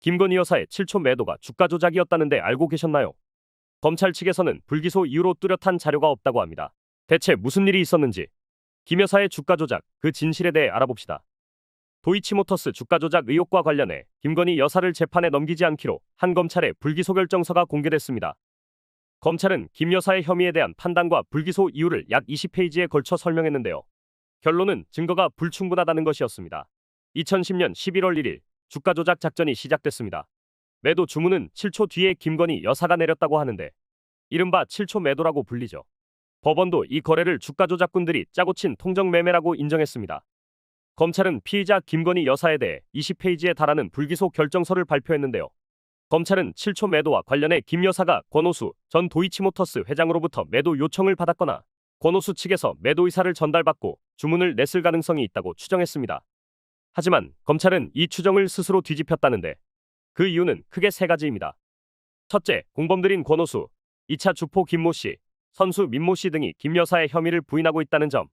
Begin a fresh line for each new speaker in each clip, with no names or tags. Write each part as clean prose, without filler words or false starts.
김건희 여사의 7초 매도가 주가 조작이었다는데 알고 계셨나요? 검찰 측에서는 불기소 이후로 뚜렷한 자료가 없다고 합니다. 대체 무슨 일이 있었는지 김 여사의 주가 조작, 그 진실에 대해 알아봅시다. 도이치모터스 주가 조작 의혹과 관련해 김건희 여사를 재판에 넘기지 않기로 한 검찰의 불기소 결정서가 공개됐습니다. 검찰은 김 여사의 혐의에 대한 판단과 불기소 이유를 약 20페이지에 걸쳐 설명했는데요. 결론은 증거가 불충분하다는 것이었습니다. 2010년 11월 1일 주가 조작 작전이 시작됐습니다. 매도 주문은 7초 뒤에 김건희 여사가 내렸다고 하는데 이른바 7초 매도라고 불리죠. 법원도 이 거래를 주가 조작꾼들이 짜고 친 통정 매매라고 인정했습니다. 검찰은 피의자 김건희 여사에 대해 20페이지에 달하는 불기소 결정서를 발표했는데요. 검찰은 7초 매도와 관련해 김 여사가 권오수 전 도이치모터스 회장으로부터 매도 요청을 받았거나 권오수 측에서 매도 의사를 전달받고 주문을 냈을 가능성이 있다고 추정했습니다. 하지만 검찰은 이 추정을 스스로 뒤집혔다는데 그 이유는 크게 세 가지입니다. 첫째, 공범들인 권오수, 2차 주포 김모 씨, 선수 민모 씨 등이 김 여사의 혐의를 부인하고 있다는 점.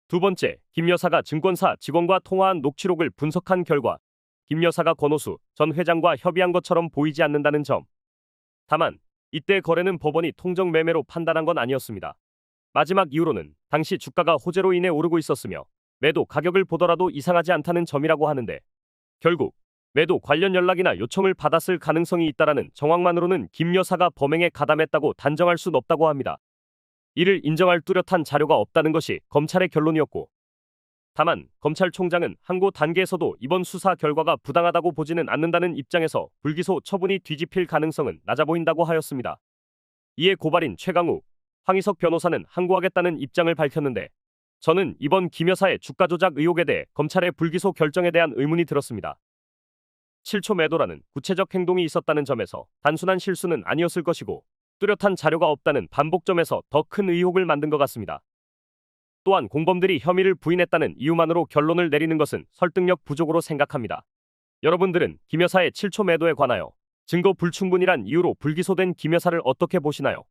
두 번째, 김 여사가 증권사 직원과 통화한 녹취록을 분석한 결과 김 여사가 권오수 전 회장과 협의한 것처럼 보이지 않는다는 점. 다만 이때 거래는 법원이 통정 매매로 판단한 건 아니었습니다. 마지막 이유로는 당시 주가가 호재로 인해 오르고 있었으며 매도 가격을 보더라도 이상하지 않다는 점이라고 하는데 결국 매도 관련 연락이나 요청을 받았을 가능성이 있다라는 정황만으로는 김 여사가 범행에 가담했다고 단정할 순 없다고 합니다. 이를 인정할 뚜렷한 자료가 없다는 것이 검찰의 결론이었고, 다만 검찰총장은 항고 단계에서도 이번 수사 결과가 부당하다고 보지는 않는다는 입장에서 불기소 처분이 뒤집힐 가능성은 낮아 보인다고 하였습니다. 이에 고발인 최강욱, 황희석 변호사는 항고하겠다는 입장을 밝혔는데 저는 이번 김 여사의 주가 조작 의혹에 대해 검찰의 불기소 결정에 대한 의문이 들었습니다. 7초 매도라는 구체적 행동이 있었다는 점에서 단순한 실수는 아니었을 것이고 뚜렷한 자료가 없다는 반복점에서 더 큰 의혹을 만든 것 같습니다. 또한 공범들이 혐의를 부인했다는 이유만으로 결론을 내리는 것은 설득력 부족으로 생각합니다. 여러분들은 김 여사의 7초 매도에 관하여 증거 불충분이란 이유로 불기소된 김 여사를 어떻게 보시나요?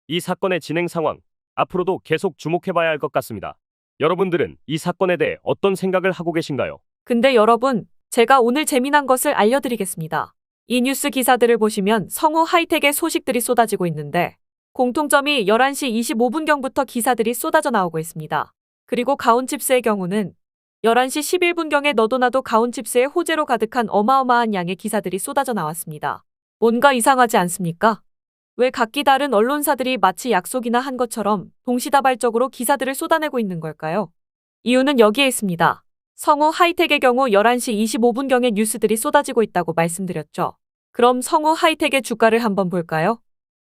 이 사건의 진행 상황, 앞으로도 계속 주목해봐야 할 것 같습니다. 여러분들은 이 사건에 대해 어떤 생각을 하고 계신가요?
근데 여러분, 제가 오늘 재미난 것을 알려드리겠습니다. 이 뉴스 기사들을 보시면 성우 하이텍의 소식들이 쏟아지고 있는데 공통점이 11시 25분경부터 기사들이 쏟아져 나오고 있습니다. 그리고 가온칩스의 경우는 11시 11분경에 너도나도 가온칩스의 호재로 가득한 어마어마한 양의 기사들이 쏟아져 나왔습니다. 뭔가 이상하지 않습니까? 왜 각기 다른 언론사들이 마치 약속이나 한 것처럼 동시다발적으로 기사들을 쏟아내고 있는 걸까요? 이유는 여기에 있습니다. 성우 하이텍의 경우 11시 25분경에 뉴스들이 쏟아지고 있다고 말씀드렸죠. 그럼 성우 하이텍의 주가를 한번 볼까요?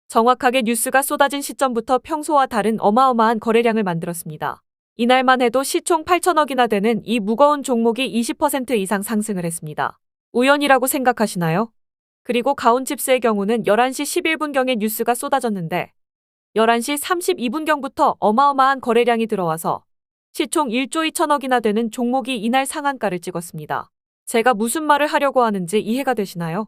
정확하게 뉴스가 쏟아진 시점부터 평소와 다른 어마어마한 거래량을 만들었습니다. 이날만 해도 시총 8천억이나 되는 이 무거운 종목이 20% 이상 상승을 했습니다. 우연이라고 생각하시나요? 그리고 가온칩스의 경우는 11시 11분경에 뉴스가 쏟아졌는데 11시 32분경부터 어마어마한 거래량이 들어와서 시총 1조 2천억이나 되는 종목이 이날 상한가를 찍었습니다. 제가 무슨 말을 하려고 하는지 이해가 되시나요?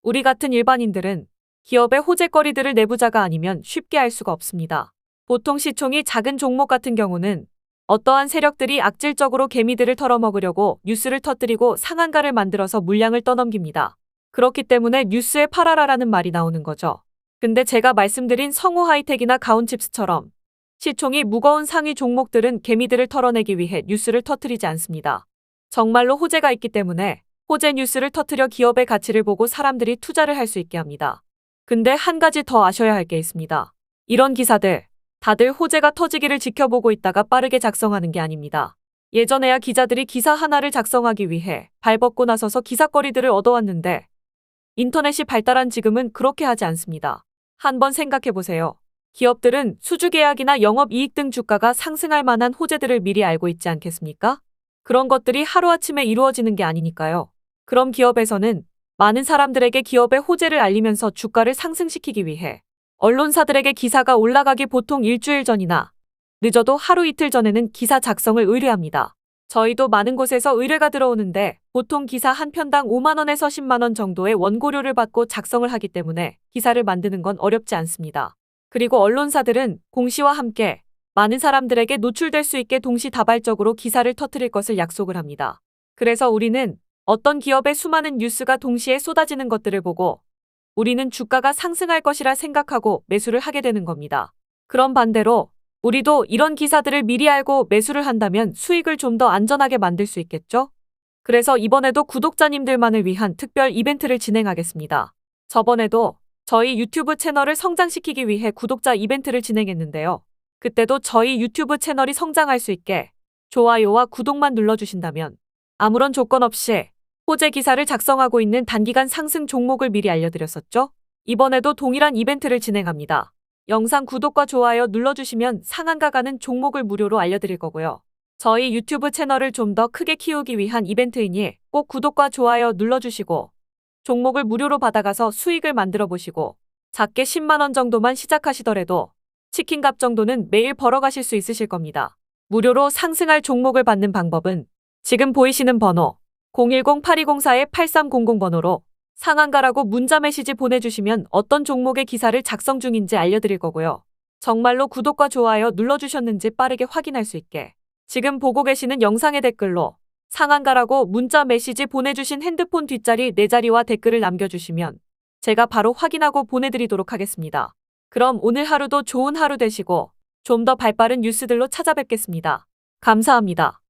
우리 같은 일반인들은 기업의 호재거리들을 내부자가 아니면 쉽게 알 수가 없습니다. 보통 시총이 작은 종목 같은 경우는 어떠한 세력들이 악질적으로 개미들을 털어먹으려고 뉴스를 터뜨리고 상한가를 만들어서 물량을 떠넘깁니다. 그렇기 때문에 뉴스에 팔아라라는 말이 나오는 거죠. 근데 제가 말씀드린 성우 하이텍이나 가온칩스처럼 시총이 무거운 상위 종목들은 개미들을 털어내기 위해 뉴스를 터뜨리지 않습니다. 정말로 호재가 있기 때문에 호재 뉴스를 터뜨려 기업의 가치를 보고 사람들이 투자를 할 수 있게 합니다. 근데 한 가지 더 아셔야 할 게 있습니다. 이런 기사들, 다들 호재가 터지기를 지켜보고 있다가 빠르게 작성하는 게 아닙니다. 예전에야 기자들이 기사 하나를 작성하기 위해 발벗고 나서서 기사거리들을 얻어왔는데 인터넷이 발달한 지금은 그렇게 하지 않습니다. 한번 생각해보세요. 기업들은 수주계약이나 영업이익 등 주가가 상승할 만한 호재들을 미리 알고 있지 않겠습니까? 그런 것들이 하루아침에 이루어지는 게 아니니까요. 그럼 기업에서는 많은 사람들에게 기업의 호재를 알리면서 주가를 상승시키기 위해 언론사들에게 기사가 올라가기 보통 일주일 전이나 늦어도 하루 이틀 전에는 기사 작성을 의뢰합니다. 저희도 많은 곳에서 의뢰가 들어오는데 보통 기사 한 편당 5만 원에서 10만 원 정도의 원고료를 받고 작성을 하기 때문에 기사를 만드는 건 어렵지 않습니다. 그리고 언론사들은 공시와 함께 많은 사람들에게 노출될 수 있게 동시다발적으로 기사를 터뜨릴 것을 약속을 합니다. 그래서 우리는 어떤 기업의 수많은 뉴스가 동시에 쏟아지는 것들을 보고 우리는 주가가 상승할 것이라 생각하고 매수를 하게 되는 겁니다. 그럼 반대로 우리도 이런 기사들을 미리 알고 매수를 한다면 수익을 좀 더 안전하게 만들 수 있겠죠? 그래서 이번에도 구독자님들만을 위한 특별 이벤트를 진행하겠습니다. 저번에도 저희 유튜브 채널을 성장시키기 위해 구독자 이벤트를 진행했는데요. 그때도 저희 유튜브 채널이 성장할 수 있게 좋아요와 구독만 눌러주신다면 아무런 조건 없이 호재 기사를 작성하고 있는 단기간 상승 종목을 미리 알려드렸었죠? 이번에도 동일한 이벤트를 진행합니다. 영상 구독과 좋아요 눌러주시면 상한가 가는 종목을 무료로 알려드릴 거고요. 저희 유튜브 채널을 좀 더 크게 키우기 위한 이벤트이니 꼭 구독과 좋아요 눌러주시고 종목을 무료로 받아가서 수익을 만들어 보시고 작게 10만 원 정도만 시작하시더라도 치킨값 정도는 매일 벌어가실 수 있으실 겁니다. 무료로 상승할 종목을 받는 방법은 지금 보이시는 번호 010-8204-8300 번호로 상한가라고 문자 메시지 보내주시면 어떤 종목의 기사를 작성 중인지 알려드릴 거고요. 정말로 구독과 좋아요 눌러주셨는지 빠르게 확인할 수 있게 지금 보고 계시는 영상의 댓글로 상한가라고 문자 메시지 보내주신 핸드폰 뒷자리 4자리와 댓글을 남겨주시면 제가 바로 확인하고 보내드리도록 하겠습니다. 그럼 오늘 하루도 좋은 하루 되시고 좀 더 발빠른 뉴스들로 찾아뵙겠습니다. 감사합니다.